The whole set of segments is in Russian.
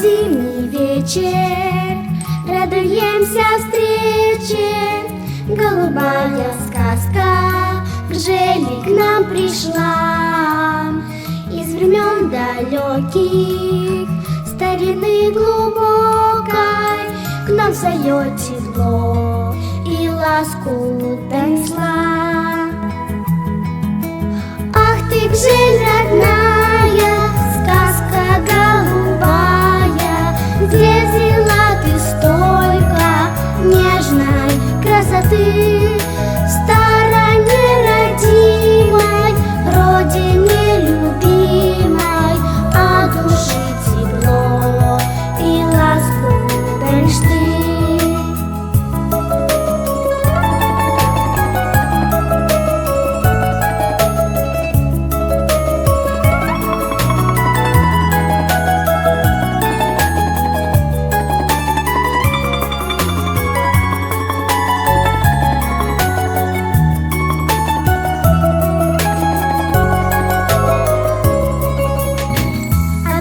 зимний вечер, радуемся встрече. Голубая сказка к Желе к нам пришла. Из времен далеких, старины глубокой, к нам в свое тепло и ласку донесла. Ах ты, Гжель родная, сказка голубая, где взяла ты столько нежной красоты? В стороне родимой, родине любимой, от души тепло и ласку даришь ты.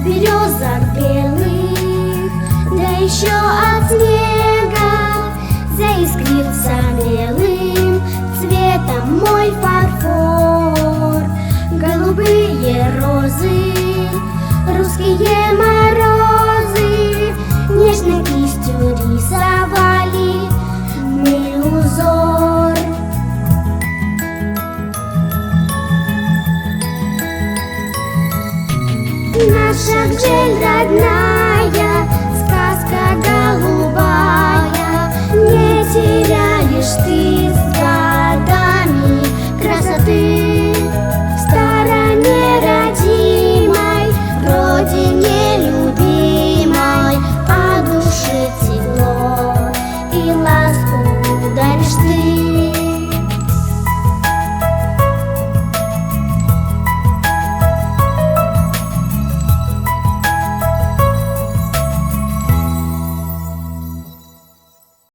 Березок белых, да еще от снега заискрился белым цветом мой фарфор. Голубые розы, русские мои,